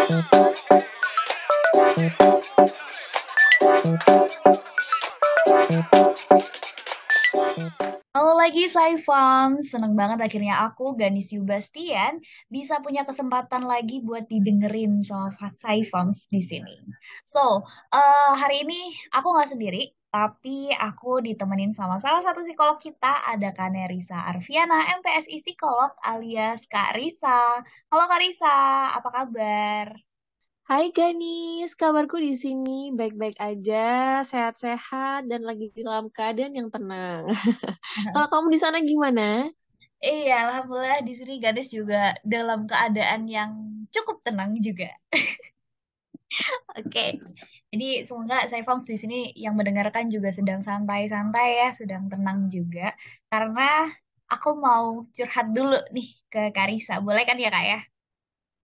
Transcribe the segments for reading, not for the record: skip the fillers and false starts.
Halo lagi Saifam, seneng banget akhirnya aku, Ganis Yubastian, bisa punya kesempatan lagi buat didengerin sama Saifams di sini. So, hari ini aku nggak sendiri, tapi aku ditemenin sama salah satu psikolog kita, ada Kak Nerisa Arfiana, MPSI Psikolog alias Kak Risa. Halo Kak Risa, apa kabar? Hai Ganis, kabarku di sini baik-baik aja, sehat-sehat dan lagi dalam keadaan yang tenang. Kalau kamu di sana gimana? Iya, Alhamdulillah di sini Ganis juga dalam keadaan yang cukup tenang juga. Oke, jadi semoga saya Fams di sini yang mendengarkan juga sedang santai-santai ya, sedang tenang juga. Karena aku mau curhat dulu nih ke Karisa, boleh kan ya Kak ya?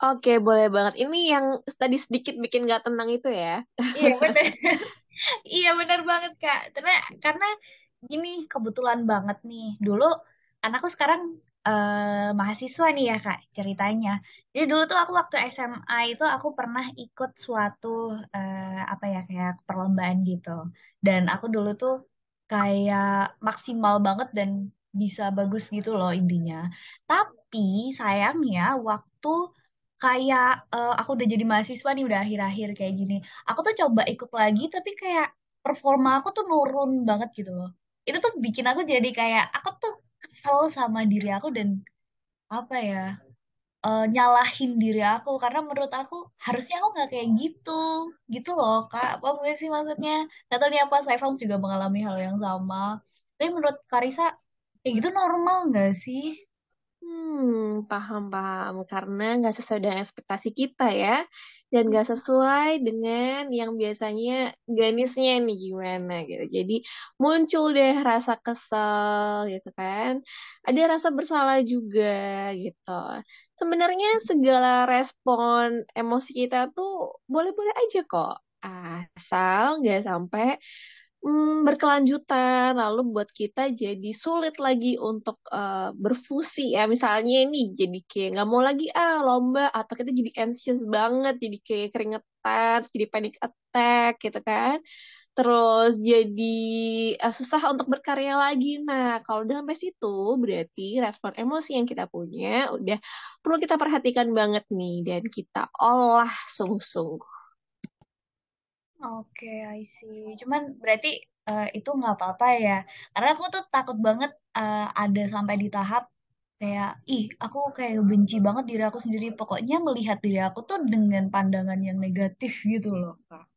Oke, boleh banget. Ini yang tadi sedikit bikin gak tenang itu ya. Iya bener, iya bener banget Kak. Karena gini kebetulan banget nih, dulu kan aku sekarang mahasiswa nih ya Kak ceritanya. Jadi dulu tuh aku waktu SMA itu aku pernah ikut suatu apa ya kayak perlombaan gitu. Dan aku dulu tuh kayak maksimal banget dan bisa bagus gitu loh intinya. Tapi sayangnya waktu kayak aku udah jadi mahasiswa nih udah akhir-akhir kayak gini. Aku tuh coba ikut lagi tapi kayak performa aku tuh nurun banget gitu loh. Itu tuh bikin aku jadi kayak aku tuh kesel sama diri aku dan apa ya nyalahin diri aku karena menurut aku harusnya aku nggak kayak gitu gitu loh Kak. Apa mungkin sih maksudnya? Gak tahu nih apa saya juga mengalami hal yang sama. Tapi menurut Karisa kayak gitu normal nggak sih? Paham-paham. Karena nggak sesuai dengan ekspektasi kita ya. Dan nggak sesuai dengan yang biasanya Ganisnya nih gimana gitu. Jadi muncul deh rasa kesel gitu kan. Ada rasa bersalah juga gitu. Sebenarnya segala respon emosi kita tuh boleh-boleh aja kok. Asal nggak sampai berkelanjutan, lalu buat kita jadi sulit lagi untuk berfusi ya. Misalnya nih, jadi kayak nggak mau lagi lomba, atau kita jadi anxious banget, jadi kayak keringetan, terus jadi panic attack gitu kan. Terus jadi susah untuk berkarya lagi. Nah, kalau udah sampai situ, berarti respon emosi yang kita punya udah perlu kita perhatikan banget nih, dan kita olah sungguh-sungguh. Oke, I see. Cuman berarti itu nggak apa-apa ya. Karena aku tuh takut banget ada sampai di tahap kayak, ih, aku kayak benci banget diri aku sendiri. Pokoknya melihat diri aku tuh dengan pandangan yang negatif gitu loh, Kak.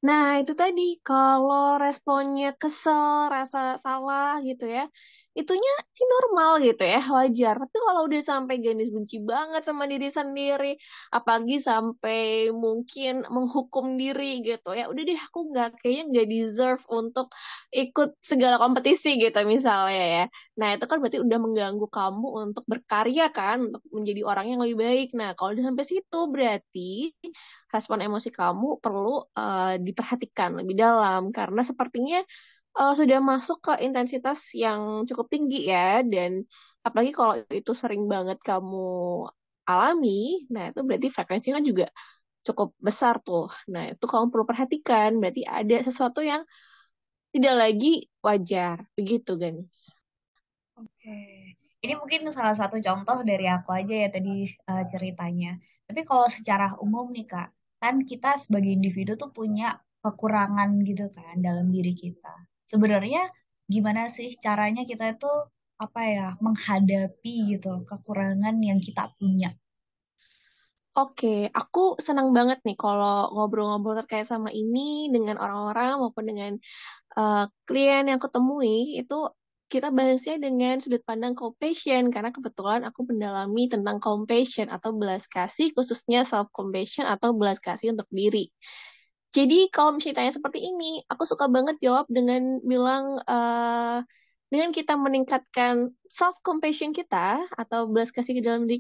Nah, itu tadi kalau responnya kesel, rasa salah gitu ya, itunya sih normal gitu ya, wajar. Tapi kalau udah sampai Ganis benci banget sama diri sendiri, apalagi sampai mungkin menghukum diri gitu ya, udah deh aku nggak kayaknya nggak deserve untuk ikut segala kompetisi gitu misalnya ya. Nah, itu kan berarti udah mengganggu kamu untuk berkarya kan, untuk menjadi orang yang lebih baik. Nah, kalau udah sampai situ berarti respon emosi kamu perlu diperhatikan lebih dalam karena sepertinya sudah masuk ke intensitas yang cukup tinggi ya, dan apalagi kalau itu sering banget kamu alami, nah itu berarti frekuensinya juga cukup besar tuh. Nah, itu kamu perlu perhatikan, berarti ada sesuatu yang tidak lagi wajar. Begitu, Ganis. Oke. Ini mungkin salah satu contoh dari aku aja ya tadi ceritanya. Tapi kalau secara umum nih Kak, kan kita sebagai individu tuh punya kekurangan gitu kan dalam diri kita. Sebenarnya gimana sih caranya kita itu apa ya menghadapi gitu kekurangan yang kita punya? Oke, aku senang banget nih kalau ngobrol-ngobrol terkait sama ini dengan orang-orang maupun dengan klien yang aku temui itu kita bahasnya dengan sudut pandang compassion karena kebetulan aku mendalami tentang compassion atau belas kasih khususnya self compassion atau belas kasih untuk diri. Jadi kalau misalnya ditanya seperti ini, aku suka banget jawab dengan bilang dengan kita meningkatkan self compassion kita atau belas kasih ke dalam diri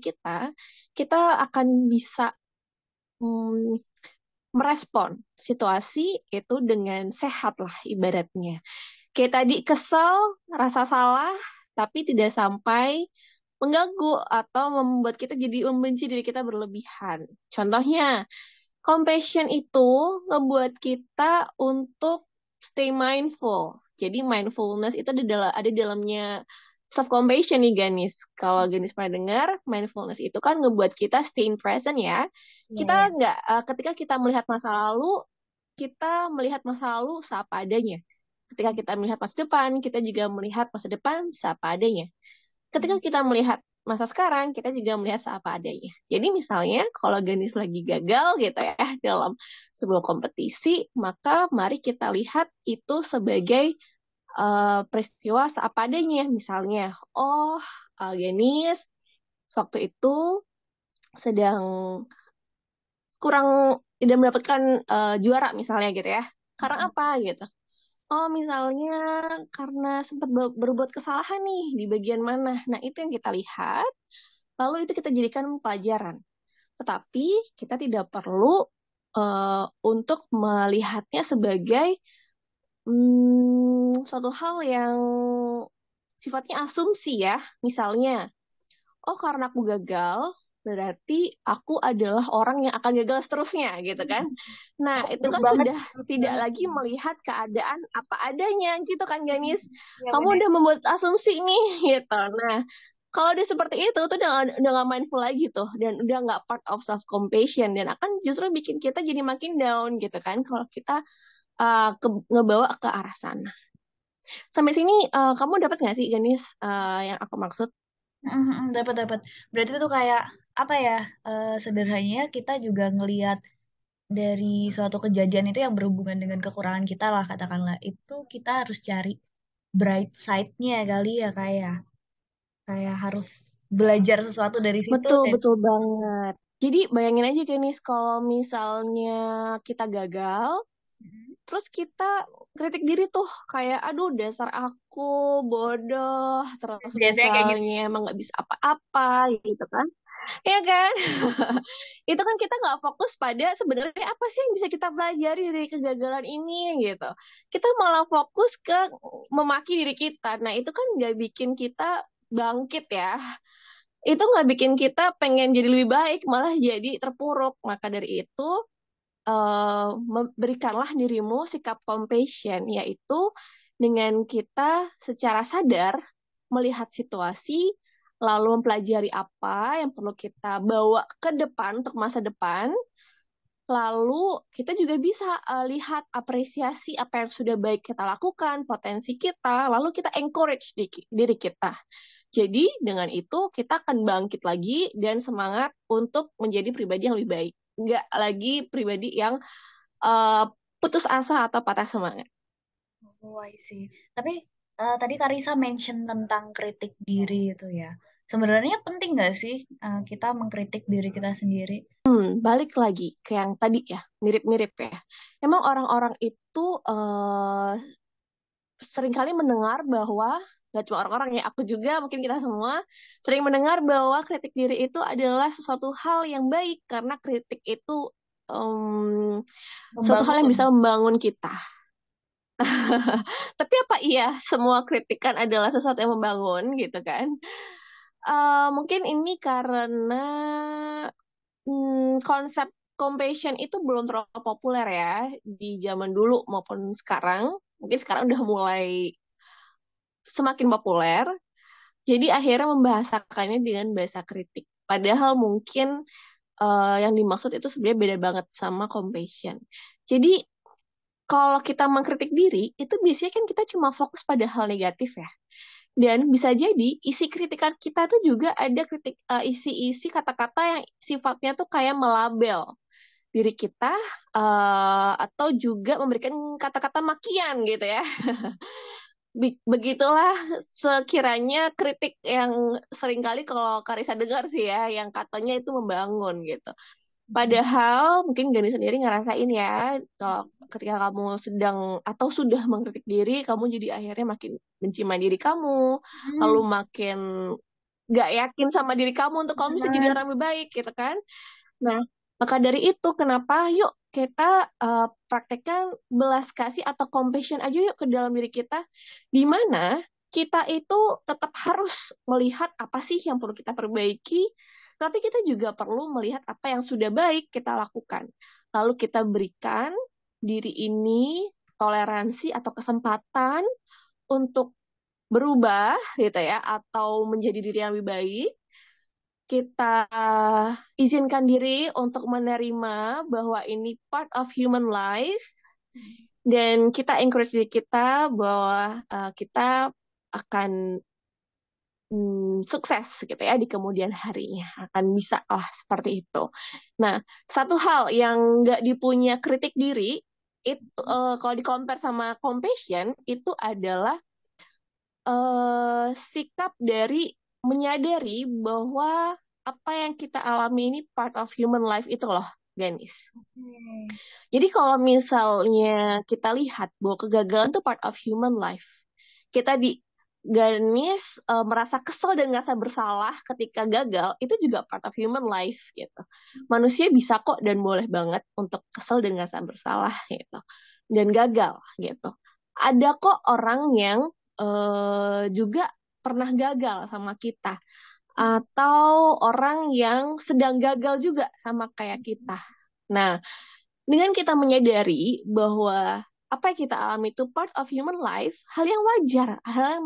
kita akan bisa mm, merespon situasi itu dengan sehat lah ibaratnya. Kayak tadi kesel, rasa salah, tapi tidak sampai mengganggu atau membuat kita jadi membenci diri kita berlebihan. Contohnya, compassion itu ngebuat kita untuk stay mindful. Jadi mindfulness itu ada dalamnya self compassion nih Ganis. Kalau Ganis pernah dengar, mindfulness itu kan ngebuat kita stay in present ya. Iya, Kita iya. nggak ketika kita melihat masa lalu, kita melihat masa lalu seapa adanya. Ketika kita melihat masa depan, kita juga melihat masa depan seapa adanya. Ketika kita melihat masa sekarang, kita juga melihat seapa adanya. Jadi misalnya kalau Ganis lagi gagal gitu ya dalam sebuah kompetisi, maka mari kita lihat itu sebagai peristiwa seapa adanya. Misalnya, oh Ganis waktu itu sedang kurang tidak mendapatkan juara misalnya gitu ya. Karena apa gitu? Oh, misalnya karena sempat berbuat kesalahan nih di bagian mana. Nah, itu yang kita lihat, lalu itu kita jadikan pelajaran. Tetapi kita tidak perlu untuk melihatnya sebagai suatu hal yang sifatnya asumsi ya. Misalnya, oh karena aku gagal, berarti aku adalah orang yang akan gagal seterusnya gitu kan. Nah, itu Buruk kan banget, sudah terus tidak banget. lagi melihat keadaan apa adanya gitu kan Ganis. Iya Kamu benar. udah membuat asumsi nih gitu. Nah, kalau udah seperti itu tuh udah gak mindful lagi tuh dan udah nggak part of self compassion dan akan justru bikin kita jadi makin down gitu kan kalau kita ngebawa ke arah sana. Sampai sini kamu dapat nggak sih Ganis yang aku maksud? Dapat dapat. Berarti itu kayak apa ya? Sederhananya kita juga ngelihat dari suatu kejadian itu yang berhubungan dengan kekurangan kita lah katakanlah. Itu kita harus cari bright side-nya kali ya kayak harus belajar sesuatu dari situ Betul, dan betul banget. Jadi bayangin aja Ganis kalau misalnya kita gagal, terus kita kritik diri tuh kayak aduh dasar aku bodoh terus biasanya kayak gitu. misalnya emang nggak bisa apa-apa gitu kan ya kan itu kan kita nggak fokus pada sebenarnya apa sih yang bisa kita pelajari dari kegagalan ini gitu kita malah fokus ke memaki diri kita nah itu kan nggak bikin kita bangkit ya itu nggak bikin kita pengen jadi lebih baik malah jadi terpuruk maka dari itu berikanlah dirimu sikap compassion, yaitu dengan kita secara sadar melihat situasi, lalu mempelajari apa yang perlu kita bawa ke depan untuk masa depan, lalu kita juga bisa lihat apresiasi apa yang sudah baik kita lakukan, potensi kita, lalu kita encourage diri kita. Jadi dengan itu kita akan bangkit lagi dan semangat untuk menjadi pribadi yang lebih baik. Nggak lagi pribadi yang uh, putus asa atau patah semangat. Oh, I see. Tapi tadi Karisa mention tentang kritik diri itu ya. Sebenarnya penting nggak sih kita mengkritik diri kita sendiri? Balik lagi ke yang tadi ya, mirip-mirip ya. Emang orang-orang itu seringkali mendengar bahwa, gak cuma orang-orang ya, aku juga, mungkin kita semua, sering mendengar bahwa kritik diri itu adalah sesuatu hal yang baik, karena kritik itu suatu hal yang Membangun. bisa membangun kita. Tapi apa iya semua kritikan adalah sesuatu yang membangun gitu kan? Mungkin ini karena konsep compassion itu belum terlalu populer ya di zaman dulu maupun sekarang. Mungkin sekarang udah mulai semakin populer. Jadi akhirnya membahasakannya dengan bahasa kritik. Padahal mungkin yang dimaksud itu sebenarnya beda banget sama compassion. Jadi kalau kita mengkritik diri, itu biasanya kan kita cuma fokus pada hal negatif ya. Dan bisa jadi isi kritikan kita tuh juga ada isi-isi kata-kata yang sifatnya tuh kayak melabel diri kita atau juga memberikan kata-kata makian gitu ya. Begitulah sekiranya kritik yang seringkali kalau Karisa dengar sih ya, yang katanya itu membangun gitu. Padahal mungkin Gani sendiri ngerasain ya, kalau ketika kamu sedang atau sudah mengkritik diri, kamu jadi akhirnya makin benci sama diri kamu, lalu Hmm, makin gak yakin sama diri kamu untuk kamu bisa jadi benar. orang lebih baik gitu kan. Nah, maka dari itu kenapa yuk kita praktekkan belas kasih atau compassion aja yuk ke dalam diri kita, di mana kita itu tetap harus melihat apa sih yang perlu kita perbaiki, tapi kita juga perlu melihat apa yang sudah baik kita lakukan. Lalu kita berikan diri ini toleransi atau kesempatan untuk berubah gitu ya, atau menjadi diri yang lebih baik. Kita izinkan diri untuk menerima bahwa ini part of human life, dan kita encourage diri kita bahwa kita akan sukses gitu ya di kemudian harinya, akan bisa lah seperti itu. Nah, satu hal yang nggak dipunya kritik diri itu kalau di compare sama compassion itu adalah sikap dari menyadari bahwa apa yang kita alami ini part of human life itu loh, Ganis. Hmm. Jadi kalau misalnya kita lihat bahwa kegagalan itu part of human life, kita di Ganis merasa kesel dan ngerasa bersalah ketika gagal, itu juga part of human life gitu. Manusia bisa kok dan boleh banget untuk kesel dan ngerasa bersalah gitu. Dan gagal gitu. Ada kok orang yang juga pernah gagal sama kita. Atau orang yang sedang gagal juga sama kayak kita. Nah, dengan kita menyadari bahwa apa yang kita alami itu part of human life, hal yang wajar, hal yang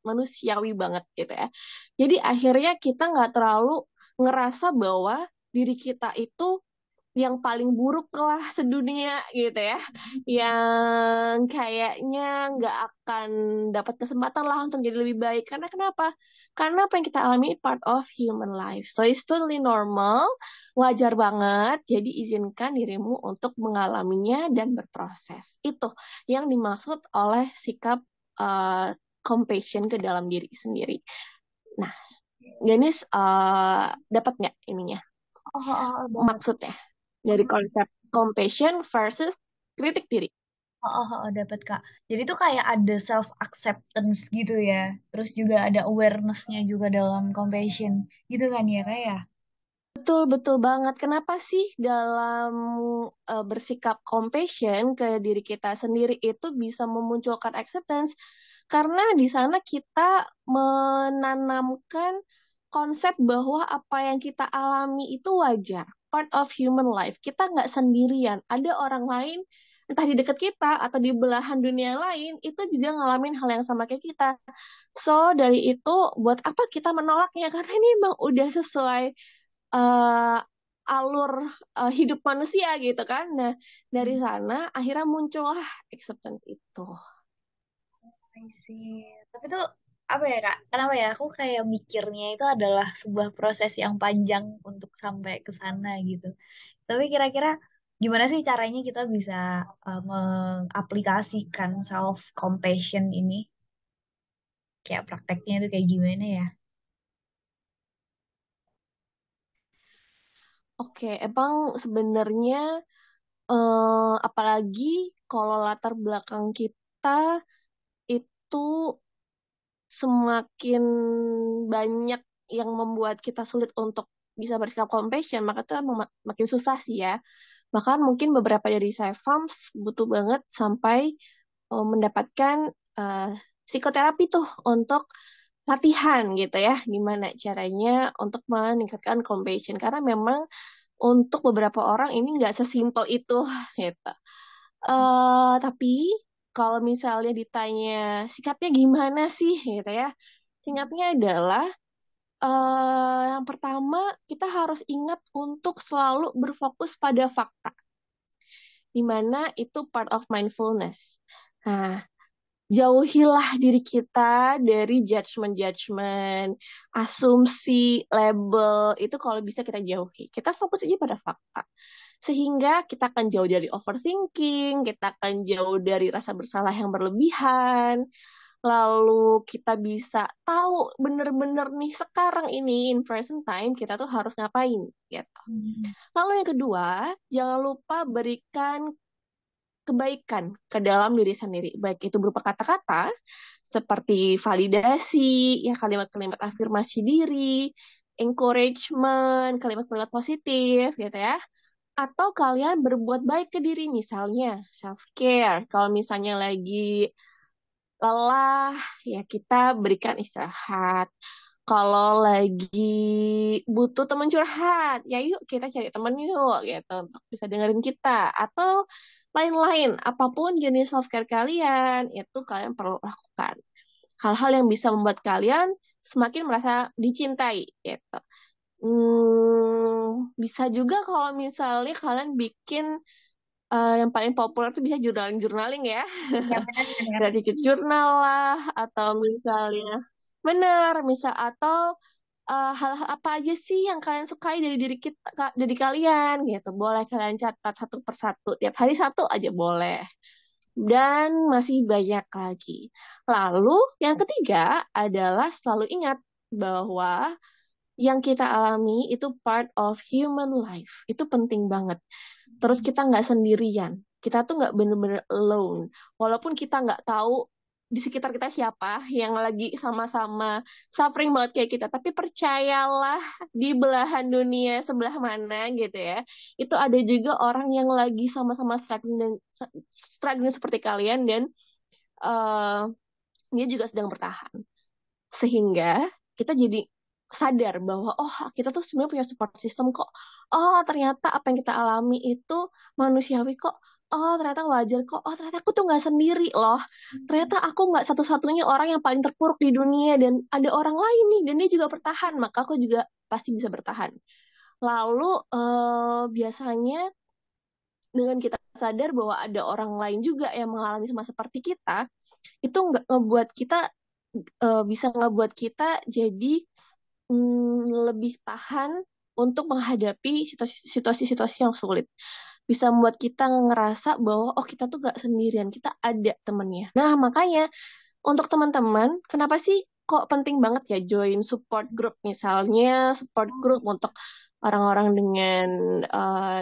manusiawi banget gitu ya. Jadi akhirnya kita nggak terlalu ngerasa bahwa diri kita itu yang paling buruk lah sedunia gitu ya, yang kayaknya nggak akan dapat kesempatan lah untuk jadi lebih baik. Karena kenapa? Karena apa yang kita alami part of human life, so it's totally normal, wajar banget. Jadi izinkan dirimu untuk mengalaminya dan berproses. Itu yang dimaksud oleh sikap compassion ke dalam diri sendiri. Nah, Ganis dapat nggak ininya, Oh, oh, oh, dapat. maksudnya dari konsep compassion versus kritik diri? Oh, oh, oh, dapat Kak. Jadi tuh kayak ada self acceptance gitu ya. Terus juga ada awareness-nya juga dalam compassion. Gitu kan ya Kak ya? Betul, betul banget. Kenapa sih dalam bersikap compassion ke diri kita sendiri itu bisa memunculkan acceptance? Karena di sana kita menanamkan konsep bahwa apa yang kita alami itu wajar, part of human life. Kita nggak sendirian. Ada orang lain, entah di dekat kita atau di belahan dunia lain, itu juga ngalamin hal yang sama kayak kita. So, dari itu, buat apa kita menolaknya? Karena ini emang udah sesuai uh, alur hidup manusia gitu kan. Nah, dari Hmm, sana akhirnya muncullah acceptance itu. I see. Tapi tuh apa ya Kak? Kenapa ya? Aku kayak mikirnya itu adalah sebuah proses yang panjang untuk sampai ke sana gitu. Tapi kira-kira gimana sih caranya kita bisa mengaplikasikan self compassion ini? Kayak prakteknya itu kayak gimana ya? Oke, emang sebenarnya apalagi kalau latar belakang kita itu semakin banyak yang membuat kita sulit untuk bisa bersikap compassion, maka itu emang makin susah sih ya. Bahkan mungkin beberapa dari saya farms butuh banget sampai mendapatkan eh, psikoterapi tuh untuk latihan gitu ya, gimana caranya untuk meningkatkan compassion. Karena memang untuk beberapa orang ini nggak sesimpel itu gitu. Tapi kalau misalnya ditanya sikapnya gimana sih gitu ya, singkatnya adalah yang pertama kita harus ingat untuk selalu berfokus pada fakta, di mana itu part of mindfulness. Nah, jauhilah diri kita dari judgment-judgment, asumsi, label, itu kalau bisa kita jauhi. Kita fokus aja pada fakta. Sehingga kita akan jauh dari overthinking, kita akan jauh dari rasa bersalah yang berlebihan, lalu kita bisa tahu bener-bener nih sekarang ini, in present time, kita tuh harus ngapain, gitu. Hmm. Lalu yang kedua, jangan lupa berikan kebaikan ke dalam diri sendiri, baik itu berupa kata-kata seperti validasi, ya kalimat-kalimat afirmasi diri, encouragement, kalimat-kalimat positif gitu ya. Atau kalian berbuat baik ke diri, misalnya self care. Kalau misalnya lagi lelah, ya kita berikan istirahat. Kalau lagi butuh teman curhat, ya yuk kita cari teman yuk gitu untuk bisa dengerin kita. Atau lain-lain, apapun jenis self care kalian, itu kalian perlu lakukan. Hal-hal yang bisa membuat kalian semakin merasa dicintai gitu. Bisa juga kalau misalnya kalian bikin yang paling populer tuh bisa journaling-journaling ya. Ya benar-benar. Gratitude journal lah, atau misalnya bener, misal atau hal-hal apa aja sih yang kalian sukai dari diri kita, dari kalian gitu. Boleh kalian catat satu persatu, tiap hari satu aja boleh. Dan masih banyak lagi. Lalu yang ketiga adalah selalu ingat bahwa yang kita alami itu part of human life. Itu penting banget. Terus kita nggak sendirian. Kita tuh nggak bener-bener alone. Walaupun kita nggak tahu di sekitar kita siapa yang lagi sama-sama suffering banget kayak kita. Tapi percayalah di belahan dunia sebelah mana gitu ya. Itu ada juga orang yang lagi sama-sama struggling seperti kalian dan eh, dia juga sedang bertahan. Sehingga kita jadi sadar bahwa oh kita tuh sebenarnya punya support system kok. Oh ternyata apa yang kita alami itu manusiawi kok. Oh ternyata wajar kok. Oh ternyata aku tuh nggak sendiri loh. Ternyata aku nggak satu-satunya orang yang paling terpuruk di dunia dan ada orang lain nih dan dia juga bertahan. Maka aku juga pasti bisa bertahan. Lalu biasanya dengan kita sadar bahwa ada orang lain juga yang mengalami sama seperti kita, itu nggak ngebuat kita bisa ngebuat kita jadi lebih tahan untuk menghadapi situasi-situasi yang sulit. Bisa membuat kita ngerasa bahwa oh kita tuh gak sendirian, kita ada temennya. Nah makanya untuk teman-teman, kenapa sih kok penting banget ya join support group misalnya support group untuk orang-orang dengan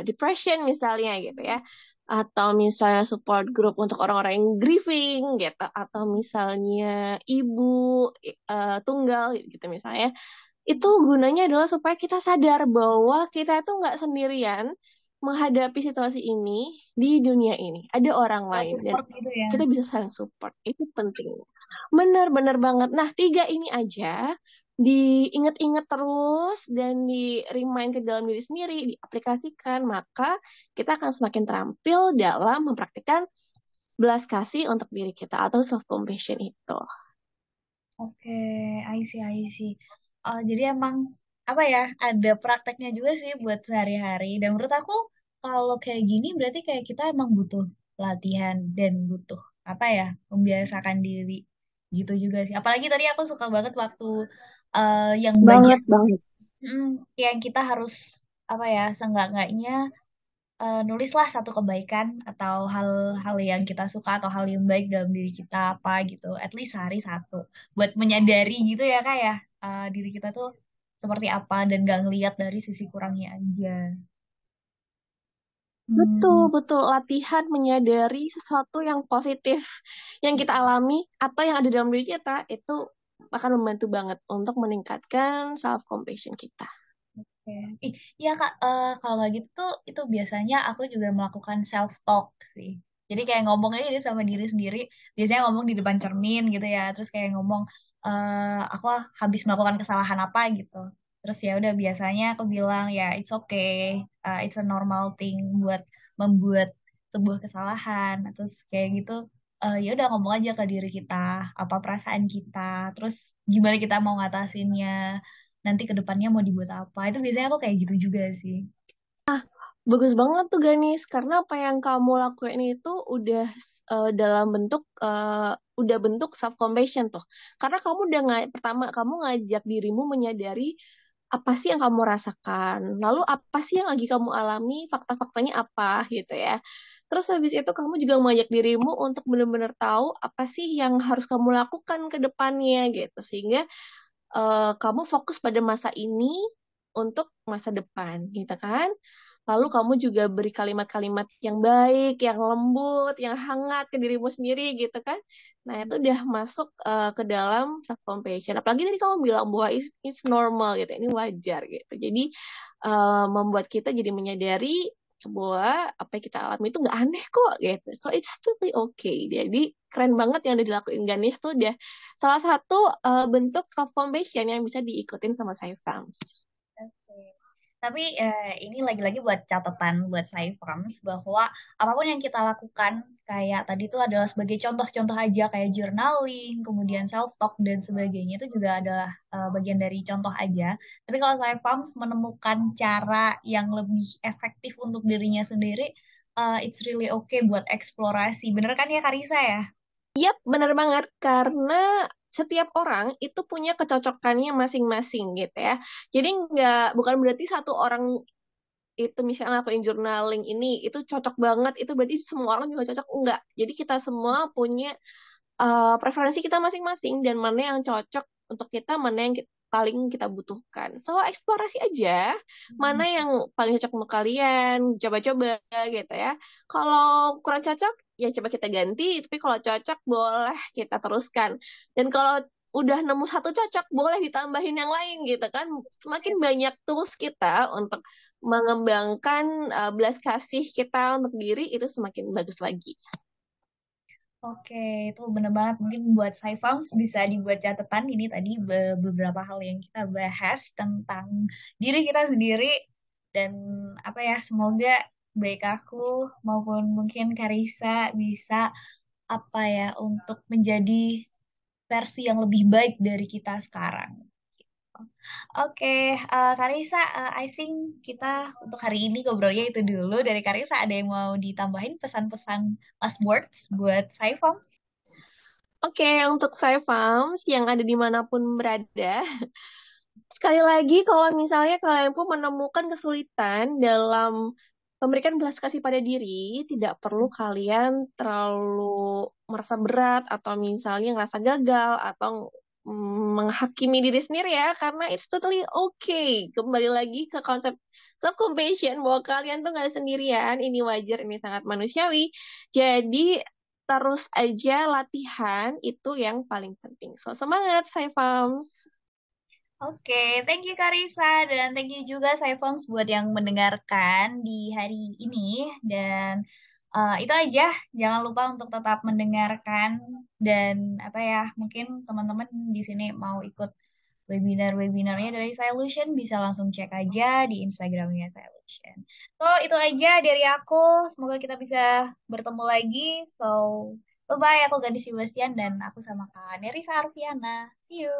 depression misalnya gitu ya, atau misalnya support group untuk orang-orang yang grieving gitu, atau misalnya ibu tunggal gitu misalnya. Itu gunanya adalah supaya kita sadar bahwa kita itu nggak sendirian menghadapi situasi ini di dunia ini. Ada orang Kalau lain dan support gitu ya. kita bisa saling support. Itu penting. Benar-benar banget. Nah, tiga ini aja diingat-ingat terus dan di remind ke dalam diri sendiri, diaplikasikan, maka kita akan semakin terampil dalam mempraktikkan belas kasih untuk diri kita atau self compassion itu. Oke, I see. Jadi emang apa ya, ada prakteknya juga sih buat sehari-hari. Dan menurut aku kalau kayak gini berarti kayak kita emang butuh latihan dan butuh apa ya, membiasakan diri gitu juga sih. Apalagi tadi aku suka banget waktu yang bagian Banget banget. yang kita harus apa ya, seenggak-enggaknya nulislah satu kebaikan atau hal-hal yang kita suka atau hal yang baik dalam diri kita apa gitu. At least sehari satu. Buat menyadari gitu ya kak ya. Diri kita tuh seperti apa dan gak ngeliat dari sisi kurangnya aja. Betul, Hmm, betul. Latihan menyadari sesuatu yang positif yang kita alami atau yang ada dalam diri kita itu akan membantu banget untuk meningkatkan self compassion kita. oke. Iya kak, kalau lagi gitu tuh itu biasanya aku juga melakukan self talk sih. Jadi kayak ngomongnya ini sama diri sendiri. Biasanya ngomong di depan cermin gitu ya. Terus kayak ngomong, aku habis melakukan kesalahan apa gitu. Terus ya udah biasanya aku bilang ya it's okay, it's a normal thing buat membuat sebuah kesalahan. Terus kayak gitu, ya udah ngomong aja ke diri kita apa perasaan kita. Terus gimana kita mau ngatasinnya nanti ke depannya mau dibuat apa. Itu biasanya aku kayak gitu juga sih. Bagus banget tuh Ganis, karena apa yang kamu lakuin itu udah dalam bentuk udah bentuk self compassion tuh. Karena kamu udah pertama kamu ngajak dirimu menyadari apa sih yang kamu rasakan, lalu apa sih yang lagi kamu alami, fakta-faktanya apa gitu ya. Terus habis itu kamu juga mengajak dirimu untuk benar-benar tahu apa sih yang harus kamu lakukan ke depannya gitu, sehingga kamu fokus pada masa ini untuk masa depan gitu kan. Lalu kamu juga beri kalimat-kalimat yang baik, yang lembut, yang hangat ke dirimu sendiri gitu kan. Nah, itu udah masuk ke dalam self compassion. Apalagi tadi kamu bilang bahwa it's normal gitu, ini wajar gitu. Jadi membuat kita jadi menyadari bahwa apa yang kita alami itu nggak aneh kok gitu. So it's totally okay. Jadi keren banget yang udah dilakuin Ganis tuh udah salah satu bentuk self compassion yang bisa diikutin sama saya fans. Oke. Tapi ini lagi-lagi buat catatan buat saya Frams bahwa apapun yang kita lakukan kayak tadi itu adalah sebagai contoh-contoh aja kayak journaling, kemudian self talk dan sebagainya itu juga adalah bagian dari contoh aja. Tapi kalau saya Frams menemukan cara yang lebih efektif untuk dirinya sendiri, it's really okay buat eksplorasi. Bener kan ya Karisa ya? Yap, benar banget karena setiap orang itu punya kecocokannya masing-masing gitu ya. Jadi bukan berarti satu orang itu misalnya ngelakuin journaling ini itu cocok banget, itu berarti semua orang juga cocok, enggak. Jadi kita semua punya preferensi kita masing-masing dan mana yang cocok untuk kita, mana yang paling kita butuhkan. So, eksplorasi aja mana yang paling cocok untuk kalian, coba-coba gitu ya. Kalau kurang cocok, ya coba kita ganti, tapi kalau cocok boleh kita teruskan. Dan kalau udah nemu satu cocok, boleh ditambahin yang lain gitu kan. Semakin banyak tools kita untuk mengembangkan belas kasih kita untuk diri, itu semakin bagus lagi. Oke, itu bener banget. Mungkin buat Saifams bisa dibuat catatan ini tadi beberapa hal yang kita bahas tentang diri kita sendiri dan apa ya, semoga baik aku maupun mungkin Karisa bisa apa ya untuk menjadi versi yang lebih baik dari kita sekarang. Oke, Karisa, I think kita untuk hari ini ngobrolnya itu dulu. Dari Karisa ada yang mau ditambahin pesan-pesan last words buat Saifam? Oke, untuk saya fans yang ada dimanapun berada, sekali lagi kalau misalnya kalian pun menemukan kesulitan dalam memberikan belas kasih pada diri, tidak perlu kalian terlalu merasa berat atau misalnya ngerasa gagal atau menghakimi diri sendiri ya, karena it's totally okay. Kembali lagi ke konsep self compassion bahwa kalian tuh nggak sendirian, ini wajar, ini sangat manusiawi. Jadi terus aja latihan itu yang paling penting. So semangat, saya Fams. Oke, thank you Karisa dan thank you juga Saifons buat yang mendengarkan di hari ini dan itu aja. Jangan lupa untuk tetap mendengarkan dan apa ya mungkin teman-teman di sini mau ikut webinar-webinarnya dari Solution bisa langsung cek aja di Instagramnya Solution. So itu aja dari aku. Semoga kita bisa bertemu lagi. So bye bye. Aku Gadis Sebastian dan aku sama Kak Nerisa Arfiana. See you.